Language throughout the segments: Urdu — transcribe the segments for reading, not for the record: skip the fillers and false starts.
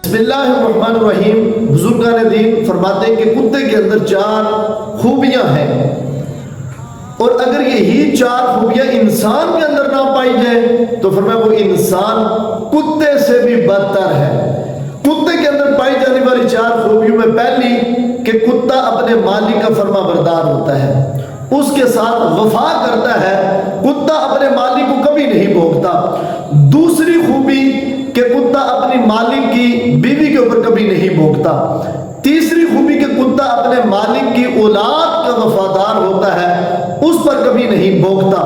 بسم اللہ الرحمن الرحیم۔ بزرگان دین فرماتے ہیں کہ کتے کے اندر 4 خوبیاں ہیں، اور اگر یہی 4 خوبیاں انسان کے اندر نہ پائی جائیں تو فرمایا وہ انسان کتے سے بھی بدتر ہے۔ کتے کے اندر پائی جانے والی 4 خوبیوں میں پہلی کہ کتا اپنے مالک کا فرما بردار ہوتا ہے، اس کے ساتھ وفا کرتا ہے، کتا اپنے مالک کو کبھی نہیں بھونکتا۔ دوسری خوبی کہ کتا اپنی مالک کی بیوی کے اوپر کبھی نہیں بھونکتا۔ تیسری خوبی کہ کتا اپنے مالک کی اولاد کا وفادار ہوتا ہے، اس پر کبھی نہیں بھونکتا۔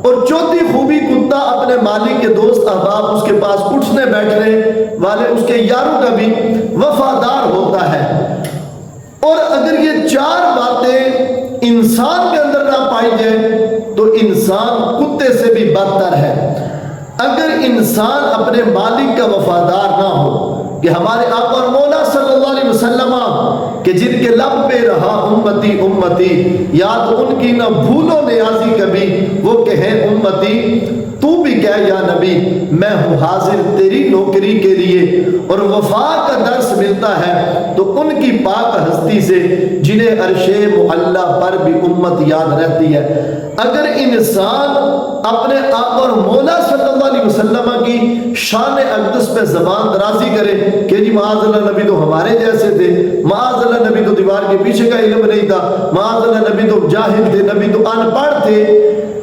اور چوتھی خوبی کتا اپنے مالک کے دوست احباب، اس کے پاس اٹھنے بیٹھنے والے اس کے یاروں کا بھی وفادار ہوتا ہے۔ اور اگر یہ 4 باتیں انسان کے اندر نہ پائی جائے تو انسان کتے سے بھی بدتر ہے۔ اگر انسان اپنے مالک کا وفادار نہ ہو، کہ ہمارے آقا اور مولا صلی اللہ علیہ وسلم کہ جن کے لب پہ رہا امتی امتی، یاد ان کی نہ بھولو نیازی کبھی، وہ کہیں امتی تو بھی کہہ یا نبی میں ہوں حاضر تیری نوکری کے لیے۔ اور وفا کا درس ملتا ہے تو ان کی پاک ہستی سے جنہیں عرش معلی پر بھی امت یاد رہتی ہے۔ اگر انسان اپنے آقا اور مولا صلی اللہ علیہ وسلم کی شان اقدس پہ زبان درازی کرے کہ جی معاذ اللہ نبی تو ہمارے جیسے تھے، معاذ اللہ نبی تو دیوار کے پیچھے کا علم نہیں تھا، معاذ اللہ نبی تو جاہل تھے، نبی تو ان پڑھ تھے،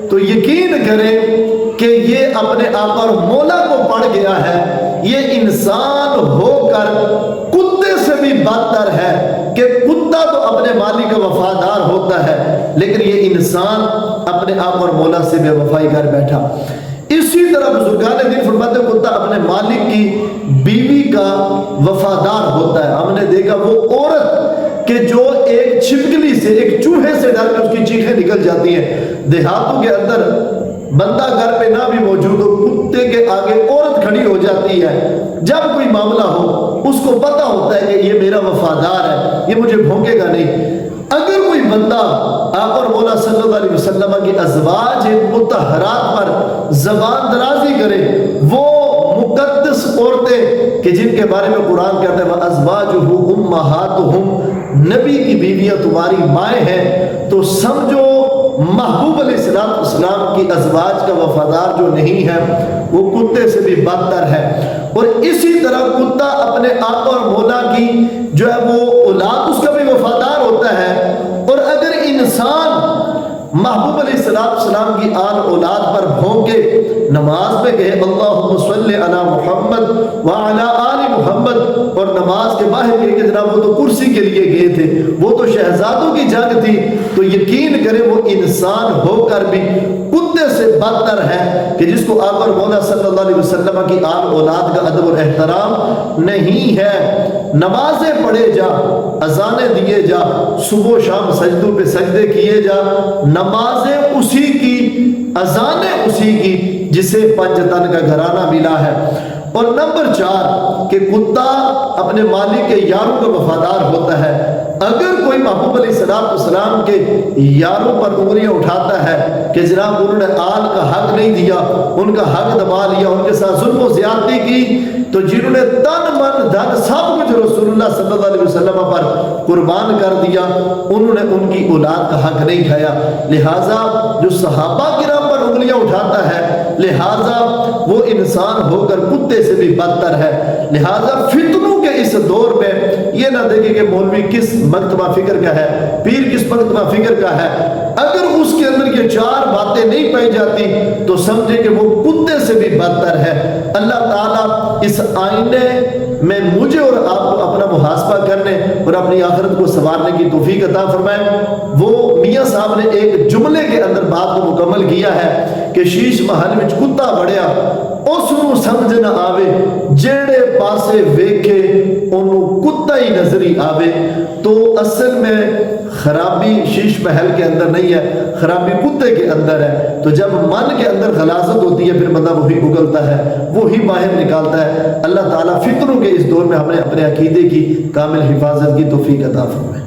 تو یقین کریں کہ یہ اپنے آقا اور مولا کو پڑھ گیا ہے۔ یہ انسان ہو کر کتے سے بھی بدتر ہے کہ کتا تو اپنے مالک کا وفادار ہوتا ہے، لیکن یہ انسان اپنے آقا اور مولا سے بے وفائی کر بیٹھا۔ اسی طرح بزرگان دین فرماتے ہیں کتا اپنے مالک کی بیوی کا وفادار ہوتا ہے۔ ہم نے دیکھا وہ عورت کہ جو ایک چھپکلی سے، ایک چوہے سے ڈر کے اس کی چیخیں نکل جاتی ہیں۔ دیہاتوں کے اندر بندہ گھر پہ نہ بھی موجود ہو، کتے کے آگے عورت کھڑی ہو جاتی ہے، جب کوئی معاملہ ہو اس کو پتہ ہوتا ہے کہ یہ میرا وفادار ہے، یہ مجھے بھونکے گا نہیں۔ اگر کوئی بندہ آقا اور مولا صلی اللہ علیہ وسلم کی ازواج مطہرات پر زبان درازی کرے، وہ مقدس عورتیں کہ جن کے بارے میں قرآن کہتا ہے وَأَزْوَاجُهُ أُمَّهَاتُهُمْ، نبی کی بیویاں تمہاری مائیں ہیں، تو سمجھو محبوب علیہ السلام کی ازواج کا وفادار جو نہیں ہے وہ کتے سے بھی بدتر ہے۔ اور اسی طرح کتا اپنے آقا اور مولا کی جو ہے وہ اولاد اس کا بھی وفادار ہوتا ہے۔ اور اگر انسان محبوب علیہ السلام کی آل اولاد پر بھونکے، نماز میں کہے اللہم صلی علی محمد وعلی آل محمد، اور نماز کے باہر کہے کہ جناب وہ تو کرسی کے لیے گئے تھے، وہ تو شہزادوں کی جنگ تھی، تو یقین کرے وہ انسان ہو کر بھی کتے سے بدتر ہے کہ جس کو آقا اور مولا صلی اللہ علیہ وسلم کی آل اولاد کا ادب اور احترام نہیں ہے۔ نمازیں پڑھے جا، اذانیں دیے جا، صبح و شام سجدوں پہ سجدے کیے جا، نمازیں اسی کی، اذانیں اسی کی جسے 5 تن کا گھرانہ ملا ہے۔ اور نمبر 4 کہ کتا اپنے مالک کے یاروں کا وفادار ہوتا ہے۔ اگر کوئی محبوب علیہ السلام کے یاروں پر انگلیاں اٹھاتا ہے کہ جناب انہوں نے آل کا حق نہیں دیا، ان کا حق دبا لیا، ان کے ساتھ ظلم و زیادتی کی، تو جنہوں نے تن من دھن سب کچھ رسول اللہ صلی اللہ علیہ وسلم پر قربان کر دیا، انہوں نے ان کی اولاد کا حق نہیں کھایا۔ لہٰذا جو صحابہ کرام پر انگلیاں اٹھاتا ہے، لہٰذا وہ انسان ہو کر کتے سے بھی بدتر ہے۔ لہٰذا فتنوں کے اس دور میں یہ نہ دیکھیں کہ مولوی کس مکتبہ فکر کا ہے، پیر کس مکتبہ فکر کا ہے، اگر اس کے اندر یہ 4 باتیں نہیں پائی جاتی تو سمجھے کہ وہ کتے سے بھی بدتر ہے۔ اللہ تعالیٰ اس آئینے میں مجھے اور آپ کو اپنا محاسبہ کرنے اور اپنی آخرت کو سنوارنے کی توفیق عطا فرمائے۔ وہ میاں صاحب نے ایک جملے کے اندر بات کو مکمل کیا ہے کہ شیش محل میں کتا بڑھیا، اس نو سمجھ نہ آوے، جیڑے پاسے ویکھے انہوں کتا ہی نظری آوے۔ تو اصل میں خرابی شیش محل کے اندر نہیں ہے، خرابی کتے کے اندر ہے۔ تو جب من کے اندر غلاظت ہوتی ہے پھر بندہ وہی اگلتا ہے، وہی باہر نکالتا ہے۔ اللہ تعالیٰ فتنوں کے اس دور میں ہمیں اپنے عقیدے کی کامل حفاظت کی توفیق عطا فرمائے۔